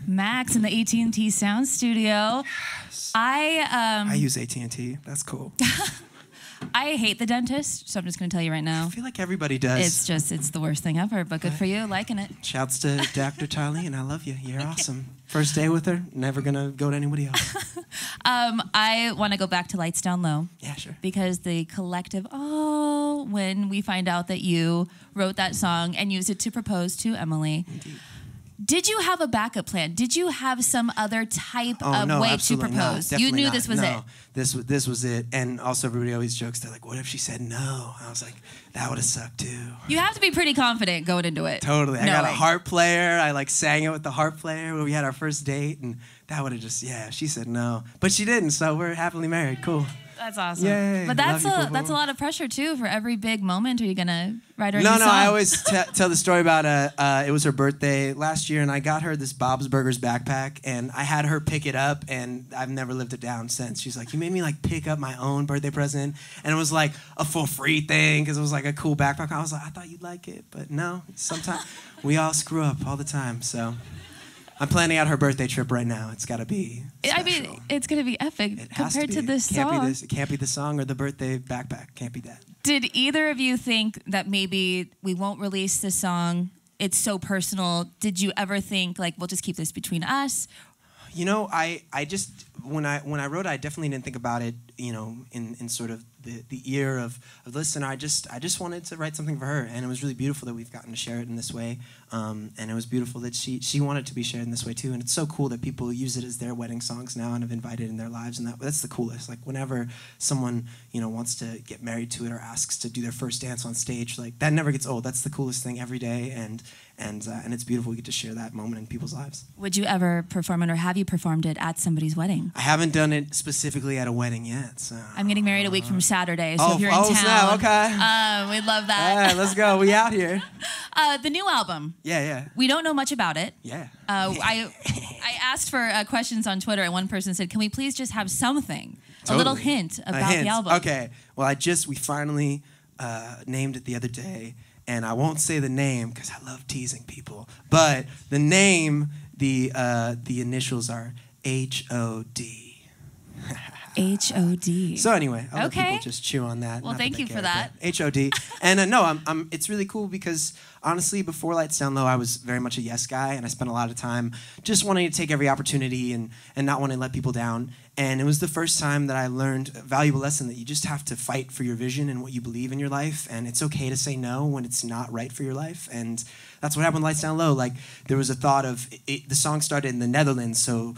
Max in the AT&T Sound Studio. Yes. I use AT&T. That's cool. I hate the dentist, so I'm just going to tell you right now. I feel like everybody does. It's the worst thing ever, but good for you, liking it. Shouts to Dr. Tarlene, I love you. You're awesome. First day with her, never going to go to anybody else. I want to go back to Lights Down Low. Yeah, sure. Because the collective, when we find out that you wrote that song and used it to propose to Emily. Indeed. Did you have a backup plan? Did you have some other type of way to propose? You knew this was it. This was it. And also everybody always jokes, they're like, what if she said no? I was like, that would have sucked too. You have to be pretty confident going into it. Totally. I got a harp player. I sang it with the harp player when we had our first date. And that would have just, she said no. But she didn't, so we're happily married. Cool. That's awesome. Yay. But that's a lot of pressure too for every big moment. Are you gonna write her? No, new song? I always tell the story about it was her birthday last year, and I got her this Bob's Burgers backpack, and I had her pick it up, and I've never lived it down since. She's like, you made me pick up my own birthday present, and it was like a full free thing because it was like a cool backpack. I was like, I thought you'd like it, but no. Sometimes we all screw up all the time, so. I'm planning out her birthday trip right now. It's got to be special. I mean, it's going to be epic compared to this song. It can't be the song or the birthday backpack. Can't be that. Did either of you think that maybe we won't release this song? It's so personal. Did you ever think, we'll just keep this between us? You know, I just, when I wrote it, I definitely didn't think about it, in sort of the ear of the listener. I just wanted to write something for her, and it was really beautiful that we've gotten to share it in this way. And it was beautiful that she wanted to be shared in this way too. And it's so cool that people use it as their wedding songs now and have invited in their lives. And that's the coolest. Whenever someone wants to get married to it or asks to do their first dance on stage, that never gets old. That's the coolest thing every day. And it's beautiful we get to share that moment in people's lives. Would you ever perform it, or have you performed it at somebody's wedding? I haven't done it specifically at a wedding yet. So. I'm getting married a week from Saturday, so if you're in town, snap, okay. We'd love that. All right, let's go. We out here. The new album. Yeah. We don't know much about it. Yeah. I asked for questions on Twitter, and one person said, "Can we please just have something, Totally. a little hint about the album?" Okay. Well, we finally named it the other day. And I won't say the name because I love teasing people. But the name, the initials are H-O-D. H-O-D. So anyway, I'll let people just chew on that. Well, thank you for that. H-O-D. And no, it's really cool because honestly, before Lights Down Low, I was very much a yes guy, and I spent a lot of time just wanting to take every opportunity and not wanting to let people down. And it was the first time that I learned a valuable lesson that you just have to fight for your vision and what you believe in your life, and it's okay to say no when it's not right for your life. And that's what happened with Lights Down Low. There was a thought of the song started in the Netherlands, so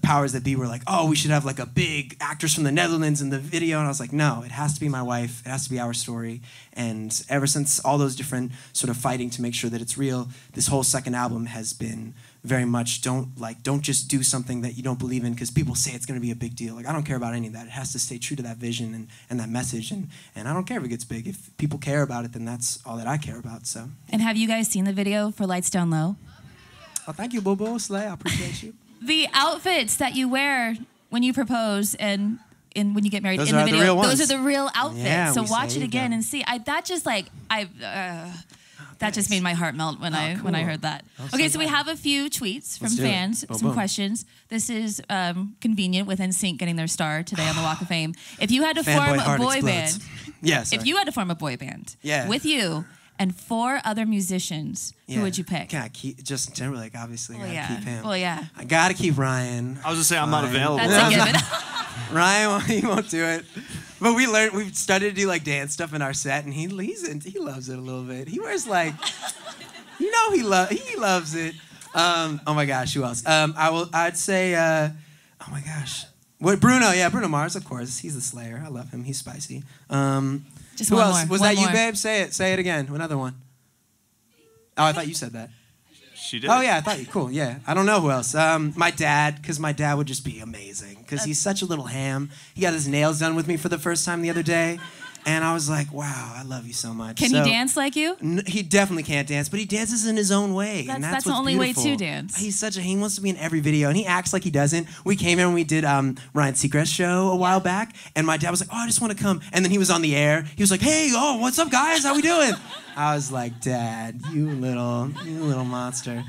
powers that be were like, oh, we should have a big actress from the Netherlands in the video. And I was like, no, it has to be my wife. It has to be our story. And ever since all those different sort of fighting to make sure that it's real, this whole second album has been very much don't just do something that you don't believe in because people say it's going to be a big deal. I don't care about any of that. It has to stay true to that vision and that message. And I don't care if it gets big. If people care about it, then that's all that I care about. So. And have you guys seen the video for Lights Down Low? Oh, thank you, Bobo Slay. I appreciate you. The outfits that you wear when you propose and when you get married those in the video, the real ones. Those are the real outfits. Yeah, so watch it again and see. That just made my heart melt when I heard that. Okay, so we have a few tweets from fans, some questions. This is convenient with NSYNC getting their star today on the Walk of Fame. If you had to form a boy band, if you had to form a boy band with you and 4 other musicians, who would you pick? Can I keep Justin Timberlake? Obviously, gotta keep him. Well, yeah. I gotta keep Ryan. I was gonna say I'm not available. That's a given. Ryan, he won't do it. But we've started to do dance stuff in our set, and he loves it a little bit. He wears he loves it. Oh my gosh, who else? I'd say, oh my gosh, Bruno? Yeah, Bruno Mars, of course. He's the Slayer. I love him. He's spicy. Just who one else? more. Was one that more. you, babe? Say it again. Another one. Oh, I thought you said that. She did. Oh yeah, I thought you. Cool. Yeah, I don't know who else. My dad, because my dad would just be amazing. Because he's such a little ham. He got his nails done with me for the first time the other day, and I was like, wow, I love you so much. Can he dance like you? He definitely can't dance, but he dances in his own way. That's the only way to dance. He wants to be in every video, and he acts like he doesn't. We came in when we did Ryan Seacrest's show a while back, and my dad was like, oh, I just want to come. And then he was on the air. He was like, hey, what's up, guys? How we doing? I was like, Dad, you little monster.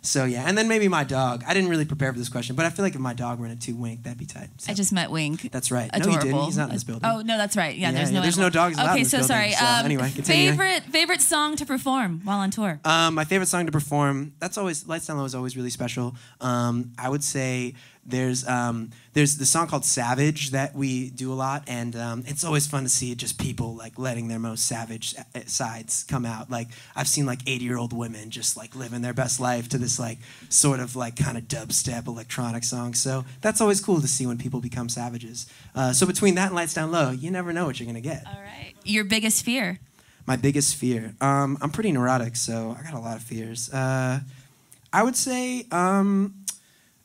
So yeah, and then maybe my dog. I didn't really prepare for this question, but I feel like if my dog were in it too, Wink, that'd be tight. So. I just met Wink. That's right. Adorable. No, you didn't. He's not in this building. Oh no, that's right. Yeah, there's no dogs allowed in this building. Okay, so sorry. So anyway, continue. Favorite song to perform while on tour? My favorite song to perform. That's always Lights Down Low is always really special. I would say there's the song called Savage that we do a lot, and it's always fun to see just people like letting their most savage sides come out. Like I've seen like 80-year-old women just like living their best life to this like sort of like kind of dubstep electronic song. So that's always cool to see when people become savages. So between that and Lights Down Low, you never know what you're gonna get. All right. Your biggest fear? My biggest fear. I'm pretty neurotic, so I got a lot of fears. I would say.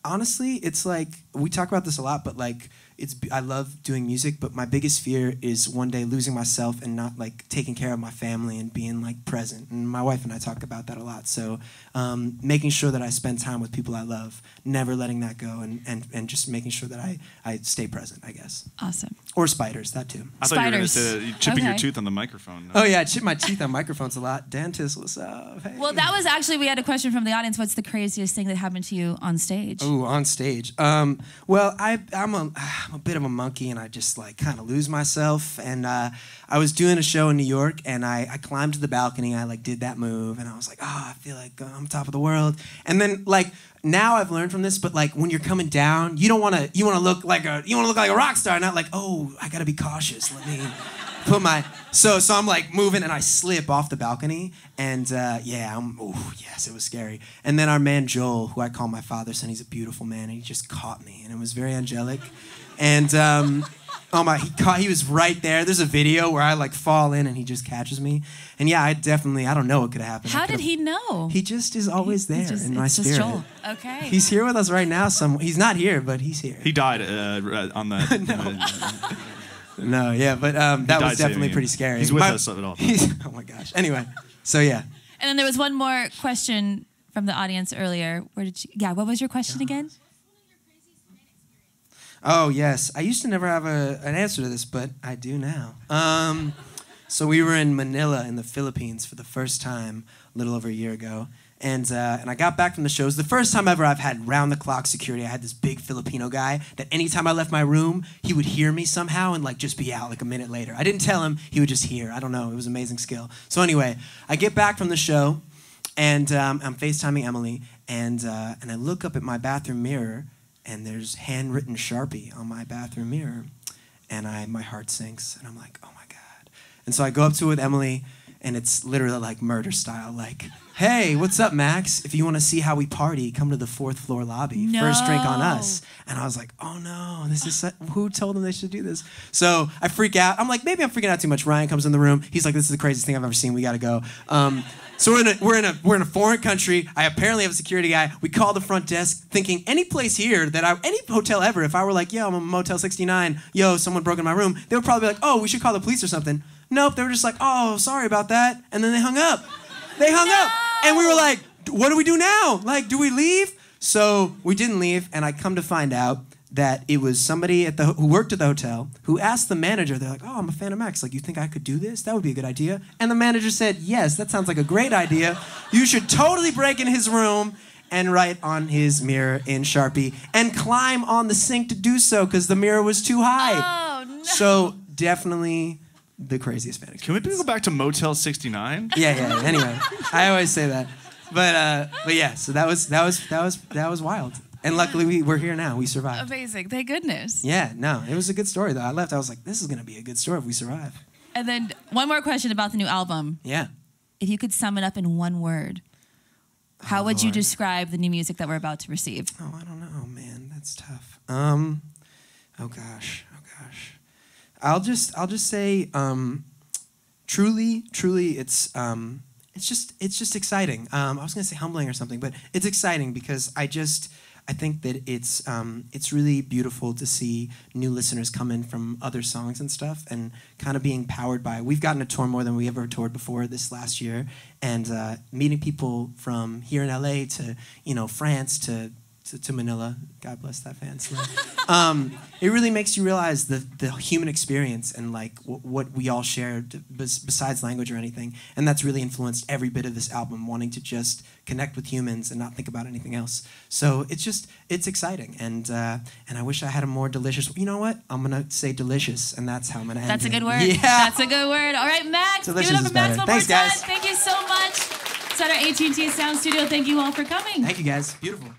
Honestly, it's like, we talk about this a lot, but like, I love doing music, but my biggest fear is one day losing myself and not like taking care of my family and being like present. And my wife and I talk about that a lot. So making sure that I spend time with people I love, never letting that go, and just making sure that I stay present, I guess. Awesome. Or spiders, that too. I thought you were going to say chipping your tooth on the microphone. No. Oh yeah, I chip my teeth on microphones a lot. Dentist, what's up? Hey. Well, that was actually, we had a question from the audience. What's the craziest thing that happened to you on stage? Ooh, on stage. Well, I'm a bit of a monkey, and I just like kind of lose myself. And I was doing a show in New York, and I climbed to the balcony. I like did that move, and I was like, oh, I feel like I'm top of the world. And then like now I've learned from this, but like when you're coming down, you want to look like a rock star, not like, oh, I gotta be cautious. Let me put my so I'm like moving, and I slip off the balcony, and yes, it was scary. And then our man Joel, who I call my father, son, he's a beautiful man, and he just caught me, and it was very angelic. And he was right there. There's a video where I like fall in, and he just catches me. And yeah, I don't know what could have happened. How did he know? He just is always there in my spirit. Joel. Okay. He's here with us right now. He's not here, but he's here. He died on the. No, yeah, but that was definitely pretty scary. He's with us at all. Oh my gosh. Anyway, so yeah. And then there was one more question from the audience earlier. What was your question again? Oh, yes. I used to never have an answer to this, but I do now. So we were in Manila in the Philippines for the first time a little over a year ago. And I got back from the shows. The first time ever I've had round-the-clock security. I had this big Filipino guy that anytime I left my room, he would hear me somehow and like just be out like a minute later. I didn't tell him. He would just hear. I don't know. It was an amazing skill. So anyway, I get back from the show, and I'm FaceTiming Emily, and I look up at my bathroom mirror, and there's handwritten Sharpie on my bathroom mirror, and my heart sinks, and I'm like, oh my God. And so I go up to it with Emily, and it's literally like murder style, like, hey, what's up, Max? If you want to see how we party, come to the 4th floor lobby. No. First drink on us. And I was like, oh no, who told them they should do this? So I freak out. I'm like, maybe I'm freaking out too much. Ryan comes in the room. He's like, this is the craziest thing I've ever seen. We got to go. So we're in a foreign country. I apparently have a security guy. We call the front desk, thinking any place here any hotel ever, if I were like, yo, I'm a Motel 69, yo, someone broke in my room, they would probably be like, oh, we should call the police or something. Nope, they were just like, oh, sorry about that, and then they hung up. They hung up, and we were like, what do we do now? Like, do we leave? So we didn't leave, and I come to find out that it was somebody who worked at the hotel who asked the manager, they're like, oh, I'm a fan of Max. Like, you think I could do this? That would be a good idea. And the manager said, yes, that sounds like a great idea. You should totally break in his room and write on his mirror in Sharpie and climb on the sink to do so because the mirror was too high. Oh, no. So definitely the craziest fan experience. Can we go back to Motel 69? Yeah. Anyway, I always say that. But yeah, so that was wild. And luckily we're here now. We survived. Amazing. Thank goodness. Yeah, no, it was a good story though. I left. I was like, this is gonna be a good story if we survive. And then one more question about the new album. Yeah. If you could sum it up in one word, how would you describe the new music that we're about to receive? Oh, I don't know, man. That's tough. Oh gosh. I'll just say, truly, it's just exciting. I was gonna say humbling or something, but it's exciting because I think that it's really beautiful to see new listeners come in from other songs and stuff and kind of being powered by. We've gotten to tour more than we ever toured before this last year, and meeting people from here in LA to France to to Manila. God bless that fan. It really makes you realize the human experience and like what we all share besides language or anything. And that's really influenced every bit of this album, wanting to just connect with humans and not think about anything else. So it's exciting. And I wish I had a more delicious. You know what? I'm gonna say delicious, and that's how I'm gonna end. That's a good word. Yeah. That's a good word. All right, Max. Delicious give it up for Max one Thanks, more time. guys. Thank you so much. It's at our AT&T Sound Studio. Thank you all for coming. Thank you, guys. Beautiful.